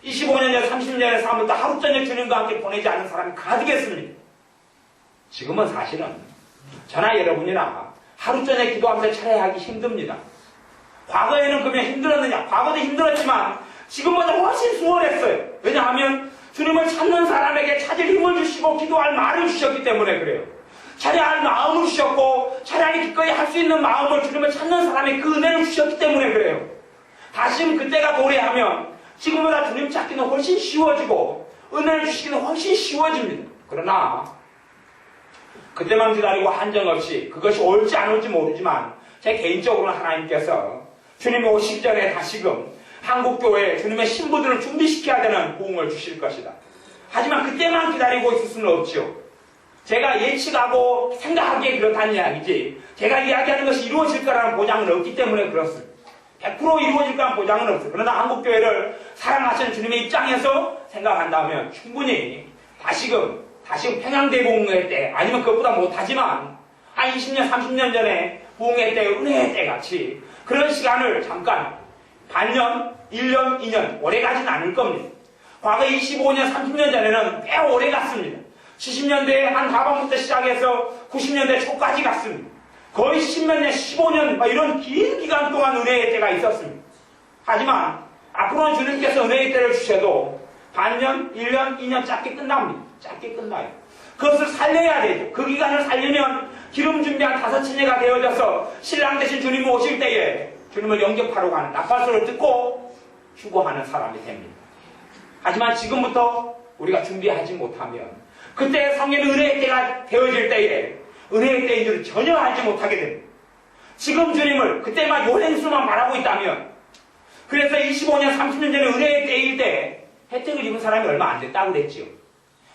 25년에 30년의 삶을 하루 저녁 주님과 함께 보내지 않는 사람이 가득했습니다. 지금은 사실은 저나 여러분이나 하루 저녁 기도하면서 차례하기 힘듭니다. 과거에는 그러면 힘들었느냐? 과거도 힘들었지만 지금보다 훨씬 수월했어요. 왜냐하면 주님을 찾는 사람에게 찾을 힘을 주시고 기도할 말을 주셨기 때문에 그래요. 차례할 마음을 주셨고 차례하기 기꺼이 할 수 있는 마음을 주님을 찾는 사람에게 그 은혜를 주셨기 때문에 그래요. 다시 그때가 도래하면 지금보다 주님 찾기는 훨씬 쉬워지고 은혜를 주시기는 훨씬 쉬워집니다. 그러나 그때만 기다리고 한정없이 그것이 올지 안 올지 모르지만 제 개인적으로는 하나님께서 주님이 오시기 전에 다시금 한국교회에 주님의 신부들을 준비시켜야 되는 부흥을 주실 것이다. 하지만 그때만 기다리고 있을 수는 없죠. 제가 예측하고 생각하기에 그렇다는 이야기지 제가 이야기하는 것이 이루어질 거라는 보장은 없기 때문에 그렇습니다. 100% 이루어질 거라는 보장은 없어요. 그러나 한국교회를 사랑하시는 주님의 입장에서 생각한다면 충분히 다시금 평양대부흥회 때 아니면 그것보다 못하지만 한 20년 30년 전에 부흥회 때 은혜의 때 같이 그런 시간을 잠깐 반년, 1년, 2년 오래 가진 않을 겁니다. 과거 25년 30년 전에는 꽤 오래 갔습니다. 70년대 한 하반부터 시작해서 90년대 초까지 갔습니다. 거의 10몇 년, 15년 막 이런 긴 기간 동안 은혜의 때가 있었습니다. 하지만 앞으로는 주님께서 은혜의 때를 주셔도 반년, 1년, 2년 짧게 끝납니다. 짧게 끝나요. 그것을 살려야 되죠. 그 기간을 살리면 기름 준비한 5처녀가 되어져서 신랑 대신 주님 오실 때에 주님을 영접하러 가는 나팔소를 듣고 휴거하는 사람이 됩니다. 하지만 지금부터 우리가 준비하지 못하면 그때 성령의 은혜의 때가 되어질 때에 은혜의 때인 줄 전혀 알지 못하게 됩니다. 지금 주님을 그때만 요행수만 바라고 있다면, 그래서 25년, 30년 전에 은혜의 때일 때 혜택을 입은 사람이 얼마 안 됐다고 그랬지요.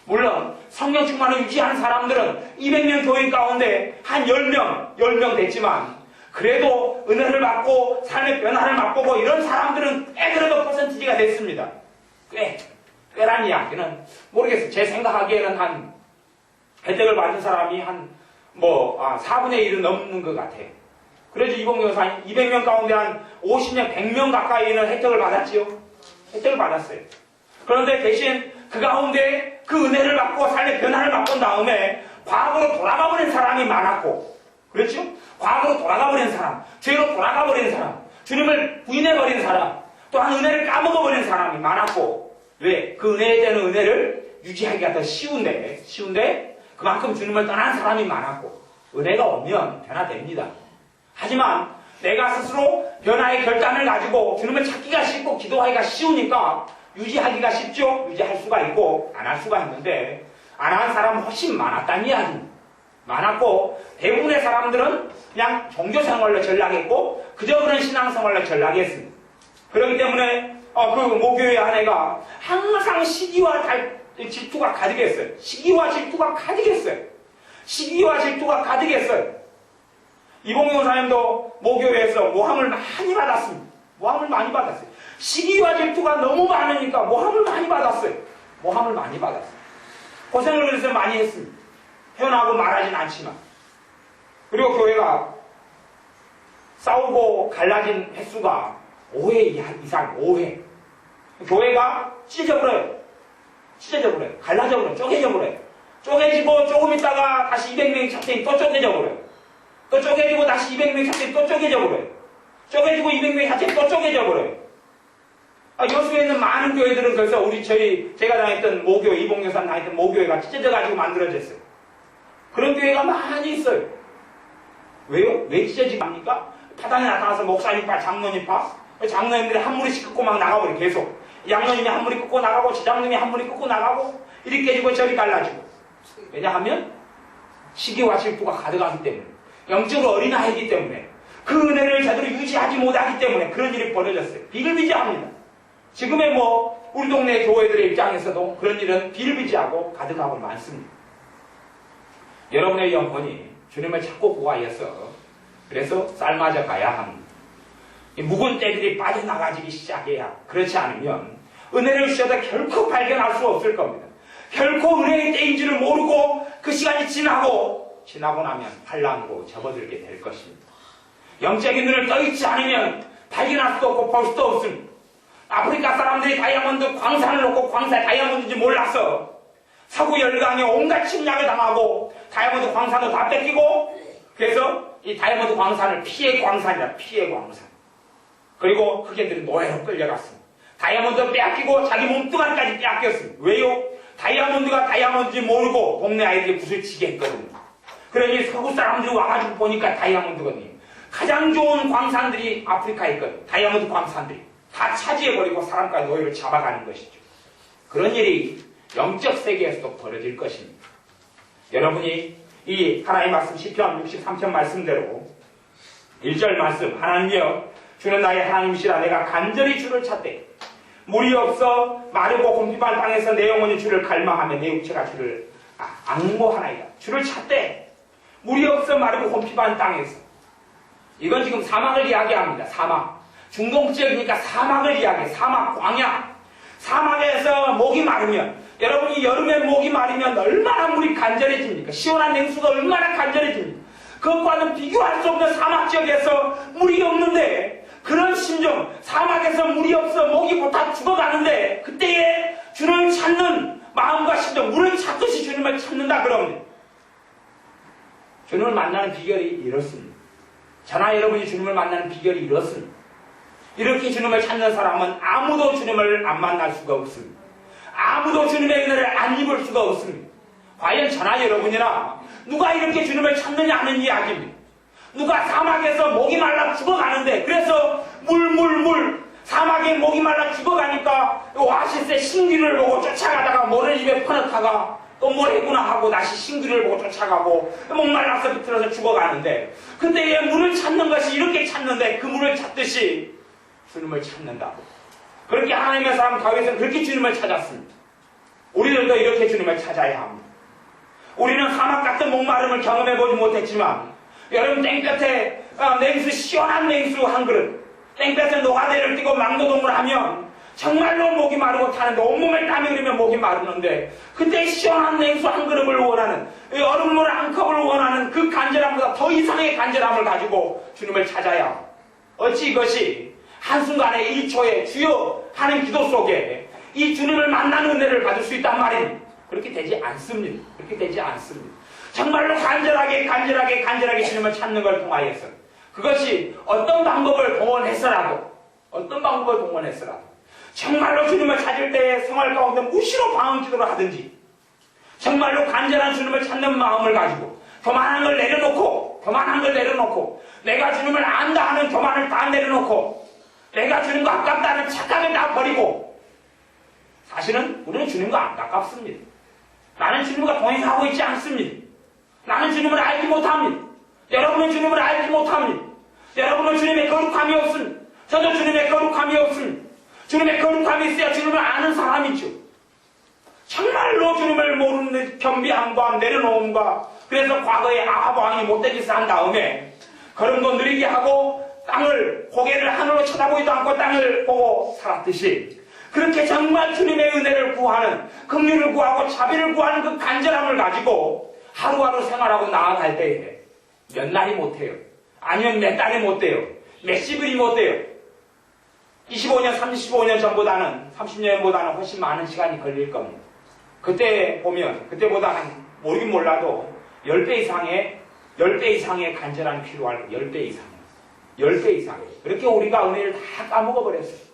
물론 성령 충만을 유지하는 사람들은 200명 교인 가운데 한 10명 됐지만, 그래도 은혜를 받고 삶의 변화를 맛보고 이런 사람들은 꽤 그래도 퍼센티지가 됐습니다. 꽤란 이야기는 모르겠어요. 제 생각하기에는 한 혜택을 받은 사람이 한 4분의 1은 넘는 것 같아요. 그래서 이봉교사님 200명 가운데 한 50명, 100명 가까이는 혜택을 받았지요. 혜택을 받았어요. 그런데 대신 그 가운데 그 은혜를 받고 삶의 변화를 맛본 다음에 과거로 돌아가 버린 사람이 많았고, 그렇죠? 과거로 돌아가 버린 사람, 죄로 돌아가 버린 사람, 주님을 부인해 버린 사람, 또한 은혜를 까먹어 버린 사람이 많았고, 왜? 그 은혜에 대한 은혜를 유지하기가 더 쉬운데 그만큼 주님을 떠난 사람이 많았고, 은혜가 오면 변화됩니다. 하지만 내가 스스로 변화의 결단을 가지고 주님을 찾기가 쉽고 기도하기가 쉬우니까 유지하기가 쉽죠. 유지할 수가 있고 안 할 수가 있는데, 안 한 사람은 훨씬 많았다는 이야기입니다. 많았고, 대부분의 사람들은 그냥 종교생활로 전락했고 그저 그런 신앙생활로 전락했습니다. 그렇기 때문에 그 모교의 아내가 항상 시기와 질투가 가득했어요. 시기와 질투가 가득했어요. 이봉용 사님도 모교회에서 모함을 많이 받았습니다. 시기와 질투가 너무 많으니까 모함을 많이 받았어요. 고생을 그래서 많이 했습니다. 표현하고 말하진 않지만. 그리고 교회가 싸우고 갈라진 횟수가 5회 이상, 5회. 교회가 찢어져버려요. 갈라져버려요. 쪼개져버려요. 쪼개지고 조금 있다가 다시 200명이 찾더니 또 쪼개져버려요. 또 쪼개지고 다시 200명이 찾더니 또 쪼개져버려요. 쪼개지고 200명이 찾더니 또 쪼개져버려요. 여수에 있는 많은 교회들은 그래서 제가 다녔던 모교, 이봉교산 다녔던 모교회가 찢어져가지고 만들어졌어요. 그런 교회가 많이 있어요. 왜요? 왜 찢어지게 합니까? 파당에 나타나서 목사님파, 장로님파, 장로님들이 한 무리씩 끊고 막 나가버려요. 계속. 양로님이 한 무리 끊고 나가고, 지장님이 한 무리 끊고 나가고, 이리 깨지고 저리 갈라지고. 왜냐하면 시기와 질투가 가득하기 때문에, 영적으로 어린아이이기 때문에, 그 은혜를 제대로 유지하지 못하기 때문에 그런 일이 벌어졌어요. 비일비재합니다. 지금의 우리 동네 교회들의 입장에서도 그런 일은 비일비재하고 가득하고 많습니다. 여러분의 영혼이 주님을 찾고 구하여서 그래서 삶아져 가야 합니다. 이 묵은 때들이 빠져나가지기 시작해야, 그렇지 않으면 은혜를 주셔도 결코 발견할 수 없을 겁니다. 결코 은혜의 때인 줄을 모르고 그 시간이 지나고 나면 환란으로 접어들게 될 것입니다. 영적인 눈을 떠있지 않으면 발견할 수도 없고 볼 수도 없습니다. 아프리카 사람들이 다이아몬드 광산을 놓고 광산이 다이아몬드인지 몰라서 서구 열강에 온갖 침략을 당하고 다이아몬드 광산도 다 뺏기고, 그래서 이 다이아몬드 광산을 피해 광산. 그리고 흑인들이 노예로 끌려갔습니다. 다이아몬드 빼앗기고 자기 몸뚱아리까지 빼앗겼습니다. 왜요? 다이아몬드가 다이아몬드인지 모르고 동네 아이들이 붓을 치게 했거든요. 그러니 서구 사람들이 와가지고 보니까 다이아몬드거든요. 가장 좋은 광산들이 아프리카에 있거든요. 다이아몬드 광산들이 다 차지해버리고 사람까지 노예를 잡아가는 것이죠. 그런 일이 영적 세계에서도 벌어질 것입니다. 여러분이 이 하나님의 말씀 시편 63편 말씀대로 1절 말씀, 하나님이여 주는 나의 하나님이시라. 내가 간절히 주를 찾되 물이 없어 마르고 곰핍한 땅에서 내 영혼이 주를 갈망하며 내 육체가 주를 앙모하나이다. 주를 찾되 물이 없어 마르고 곰핍한 땅에서. 이건 지금 사막을 이야기합니다. 사막. 중동 지역이니까 사막을 이야기해요. 사막, 광야. 사막에서 목이 마르면, 여러분이 여름에 목이 마르면 얼마나 물이 간절해집니까? 시원한 냉수가 얼마나 간절해집니까? 그것과는 비교할 수 없는 사막 지역에서 물이 없는데, 그런 심정, 사막에서 물이 없어 목이 다 죽어가는데, 그때에 주를 찾는 마음과 심정, 물을 찾듯이 주님을 주님을 찾는다 그러면 주님을 만나는 비결이 이렇습니다. 저나 여러분이 주님을 만나는 비결이 이렇습니다. 이렇게 주님을 찾는 사람은 아무도 주님을 안 만날 수가 없습니다. 아무도 주님의 은혜를 안 입을 수가 없습니다. 과연 저나 여러분이나 누가 이렇게 주님을 찾느냐 하는 이야기입니다. 누가 사막에서 목이 말라 죽어가는데 그래서 물 사막에 목이 말라 죽어가니까 오아시스의 신기를 보고 쫓아가다가 모래집에 퍼넣다가 또 뭐했구나 하고 다시 신기를 보고 쫓아가고 목말라서 비틀어서 죽어가는데 그때에 물을 찾는 것이 이렇게 찾는데 그 물을 찾듯이 주님을 찾는다. 그렇게 하나님의 사람 다윗은 그렇게 주님을 찾았습니다. 우리들도 이렇게 주님을 찾아야 합니다. 우리는 사막 같은 목마름을 경험해보지 못했지만 여러분 땡볕에 냉수 시원한 냉수 한 그릇 땡볕에 노가대를 띄고 막노동을 하면 정말로 목이 마르고 타는데 온몸에 땀이 흐르면 목이 마르는데 그때 시원한 냉수 한 그릇을 원하는 얼음물 한 컵을 원하는 그 간절함보다 더 이상의 간절함을 가지고 주님을 찾아야 어찌 이것이 한순간에 1초에 주여 하는 기도 속에 이 주님을 만나는 은혜를 받을 수 있단 말입니다. 그렇게 되지 않습니다. 그렇게 되지 않습니다. 정말로 간절하게 주님을 찾는 걸 통하여서 그것이 어떤 방법을 동원해서라도 정말로 주님을 찾을 때에 생활 가운데 무시로 방언 기도를 하든지 정말로 간절한 주님을 찾는 마음을 가지고 교만한 걸 내려놓고 내가 주님을 안다 하는 교만을 다 내려놓고 내가 주님과 가깝다 하는 착각을 다 버리고 사실은 우리는 주님과 안 가깝습니다. 나는 주님과 동행하고 있지 않습니다. 나는 주님을 알지 못합니다. 여러분은 주님을 알지 못합니다. 여러분은 주님의 거룩함이 없습니다. 저도 주님의 거룩함이 없습니다. 주님의 거룩함이 있어야 주님을 아는 사람이죠. 정말로 주님을 모르는 겸비함과 내려놓음과 그래서 과거에 아합 왕이 못된 짓을 한 다음에 걸음도 느리게 하고 고개를 하늘로 쳐다보지도 않고 땅을 보고 살았듯이 그렇게 정말 주님의 은혜를 구하는 긍휼을 구하고 자비를 구하는 그 간절함을 가지고 하루하루 생활하고 나아갈 때에 몇 날이 못해요. 아니면 몇 달이 못 돼요. 몇십일이 못 돼요. 25년, 35년 전보다는 30년보다는 훨씬 많은 시간이 걸릴 겁니다. 그때 보면 그때보다는 모르긴 몰라도 10배 이상의 간절함이 필요할 10배 이상이에요. 그렇게 우리가 은혜를 다 까먹어버렸어요.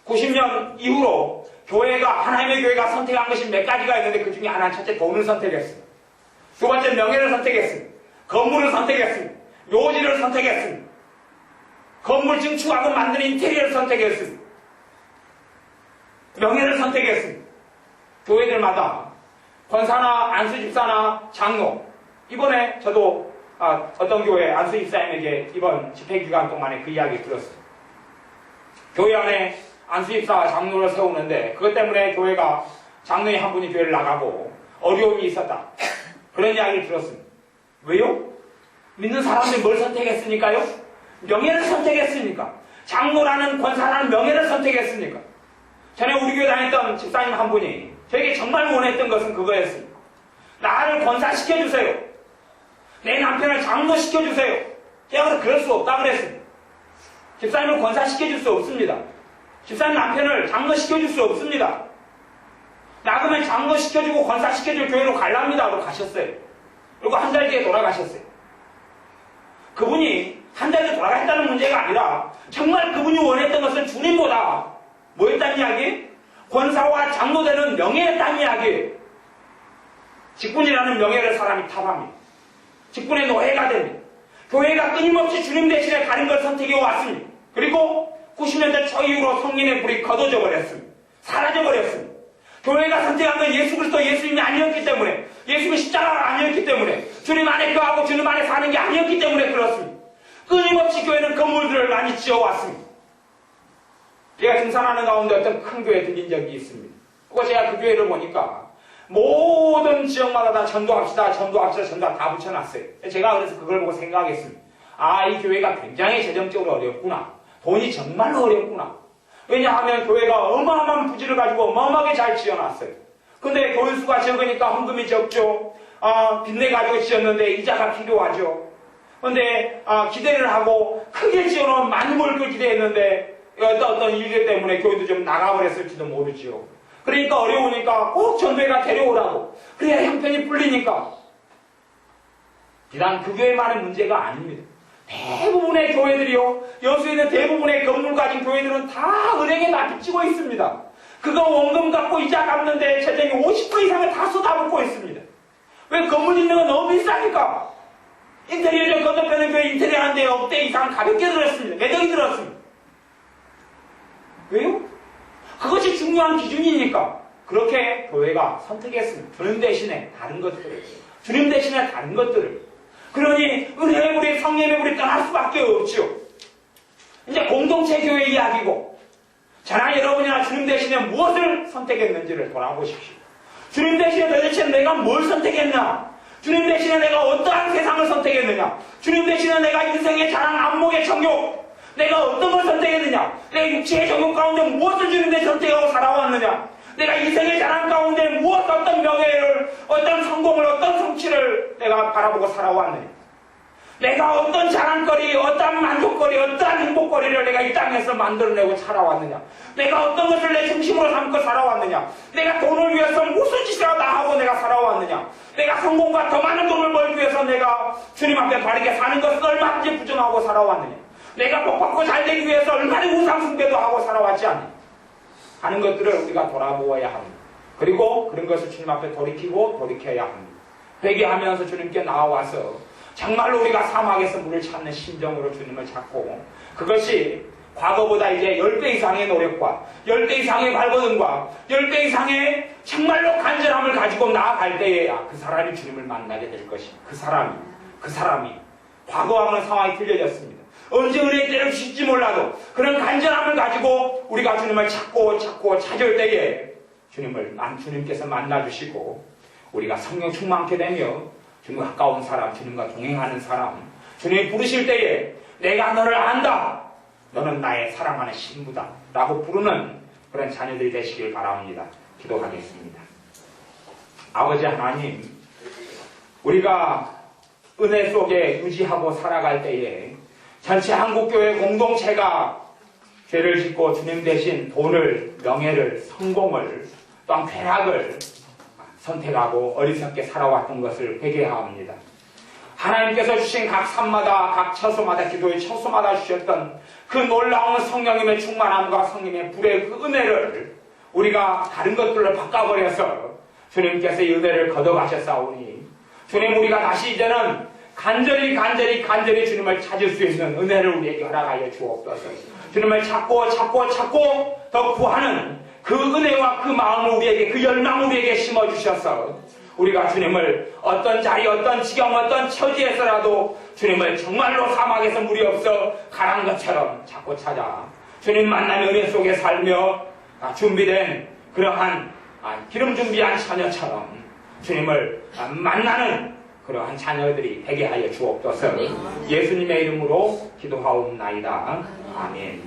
90년 이후로 하나님의 교회가 선택한 것이 몇 가지가 있는데 그 중에 하나는 첫째 돈을 선택했습니다. 두 번째 명예를 선택했습니다. 건물을 선택했습니다. 묘지를 선택했습니다. 건물 증축하고 만드는 인테리어를 선택했습니다. 명예를 선택했습니다. 교회들마다 권사나 안수집사나 장로 이번에 저도 어떤 교회 안수집사님에게 이번 집회기간 동안에 그 이야기 들었어요. 교회 안에 안수집사와 장로를 세우는데 그것 때문에 교회가 장로인 한 분이 교회를 나가고 어려움이 있었다. 그런 이야기를 들었습니다. 왜요? 믿는 사람들이 뭘 선택했으니까요? 명예를 선택했으니까. 장로라는 권사라는 명예를 선택했으니까. 전에 우리 교회 다녔던 집사님 한 분이 저에게 정말 원했던 것은 그거였습니다. 나를 권사시켜주세요. 내 남편을 장로시켜주세요. 제가 그래서 그럴 수 없다 그랬습니다. 집사님을 권사시켜줄 수 없습니다. 집사님 남편을 장로시켜줄 수 없습니다. 나그면 장로시켜주고 권사시켜줄 교회로 갈랍니다. 그러고 가셨어요. 그리고 한 달 뒤에 돌아가셨어요. 그분이 한 달 뒤에 돌아가셨다는 문제가 아니라 정말 그분이 원했던 것은 주님보다 뭐였다는 이야기? 권사와 장로되는 명예였다는 이야기예요. 직분이라는 명예를 사람이 탑합니다. 직분의 노예가 됩니다. 교회가 끊임없이 주님 대신에 다른 걸 선택해 왔습니다. 그리고 90년대 초 이후로 성령의 불이 거둬져 버렸습니다. 사라져 버렸습니다. 교회가 선택한 건 예수 그리스도 예수님이 아니었기 때문에 예수님이 십자가가 아니었기 때문에 주님 안에 거하고 주님 안에 사는 게 아니었기 때문에 그렇습니다. 끊임없이 교회는 건물들을 많이 지어왔습니다. 제가 등산하는 가운데 어떤 큰 교회에 들린 적이 있습니다. 그리고 제가 그 교회를 보니까 모든 지역마다 다 전도합시다 다 붙여놨어요. 제가 그래서 그걸 보고 생각했습니다. 이 교회가 굉장히 재정적으로 어렵구나. 돈이 정말로 어렵구나. 왜냐하면 교회가 어마어마한 부지를 가지고 어마어마하게 잘 지어놨어요. 근데 교인수가 적으니까 헌금이 적죠. 빚내 가지고 지었는데 이자가 필요하죠. 근데 기대를 하고 크게 지어놓은 많이 먹을 걸 기대했는데 어떤 일들 때문에 교회도 좀 나가버렸을지도 모르죠. 그러니까 어려우니까 꼭 전도회가 데려오라고. 그래야 형편이 풀리니까. 비단 그 교회만의 문제가 아닙니다. 대부분의 교회들이요, 여수에 있는 대부분의 건물 가진 교회들은 다 은행에 납입지고 있습니다. 그거 원금 갚고 이자 갚는데 재정이 50% 이상을 다 쏟아붓고 있습니다. 왜? 건물 짓는 건 너무 비싸니까. 인테리어를 건너편에 교회 인테리어 하는데 억대 이상 가볍게 들었습니다. 매덕이 들었습니다. 왜요? 그것이 중요한 기준이니까. 그렇게 교회가 선택했습니다. 주님 대신에 다른 것들을. 주님 대신에 다른 것들을. 그러니 은혜의 물이 성령의 물이 떠날 수밖에 없죠. 이제 공동체 교회 이야기고, 저나 여러분이나 주님 대신에 무엇을 선택했는지를 돌아보십시오. 주님 대신에 도대체 내가 뭘 선택했나? 주님 대신에 내가 어떠한 세상을 선택했느냐? 주님 대신에 내가 인생의 자랑, 안목의 정욕, 내가 어떤 걸 선택했느냐? 내가 육체의 정욕 가운데 무엇을 주님 대신 선택하고 살아왔느냐? 내가 인생의 자랑 가운데 무엇, 어떤 명예를, 어떤 성공을, 어떤 성취를 내가 바라보고 살아왔느냐? 내가 어떤 자랑거리, 어떤 만족거리, 어떠한 행복거리를 내가 이 땅에서 만들어내고 살아왔느냐? 내가 어떤 것을 내 중심으로 삼고 살아왔느냐? 내가 돈을 위해서 무슨 짓을 다 하고 내가 살아왔느냐? 내가 성공과 더 많은 돈을 벌기 위해서 내가 주님 앞에 바르게 사는 것을 얼마든지 부정하고 살아왔느냐? 내가 복받고 잘 되기 위해서 얼마나 우상숭배도 하고 살아왔지 않느냐? 하는 것들을 우리가 돌아보아야 합니다. 그리고 그런 것을 주님 앞에 돌이켜야 합니다. 회개하면서 주님께 나와와서 정말로 우리가 사막에서 물을 찾는 심정으로 주님을 찾고, 그것이 과거보다 이제 10배 이상의 노력과 10배 이상의 발버둥과 10배 이상의 정말로 간절함을 가지고 나아갈 때에야 그 사람이 주님을 만나게 될 것입니다. 그 사람이 과거와는 상황이 틀려졌습니다. 언제 은혜의 때를 주실지 몰라도 그런 간절함을 가지고 우리가 주님을 찾고 찾을 때에 주님께서 만나주시고, 우리가 성령 충만케 되며 주님과 가까운 사람, 주님과 동행하는 사람, 주님이 부르실 때에 내가 너를 안다, 너는 나의 사랑하는 신부다 라고 부르는 그런 자녀들이 되시길 바랍니다. 기도하겠습니다. 아버지 하나님, 우리가 은혜 속에 유지하고 살아갈 때에 전체 한국교회 공동체가 죄를 짓고 주님 대신 돈을, 명예를, 성공을, 또한 쾌락을 선택하고 어리석게 살아왔던 것을 회개합니다. 하나님께서 주신 각 산마다, 각 처소마다, 기도의 처소마다 주셨던 그 놀라운 성령님의 충만함과 성령님의 불의 그 은혜를 우리가 다른 것들로 바꿔버려서 주님께서 이 은혜를 걷어가셨사오니, 주님, 우리가 다시 이제는 간절히 주님을 찾을 수 있는 은혜를 우리에게 허락하여 주옵소서. 주님을 찾고 더 구하는 그 은혜와 그 마음을 우리에게, 그 열망을 우리에게 심어주셔서 우리가 주님을 어떤 자리, 어떤 지경, 어떤 처지에서라도 주님을 정말로 사막에서 물이 없어 가란 것처럼 찾고 찾아 주님 만남의 은혜 속에 살며 준비된 그러한 기름 준비한 처녀처럼 주님을 만나는 그러한 자녀들이 되게 하여 주옵소서. 예수님의 이름으로 기도하옵나이다. 아멘.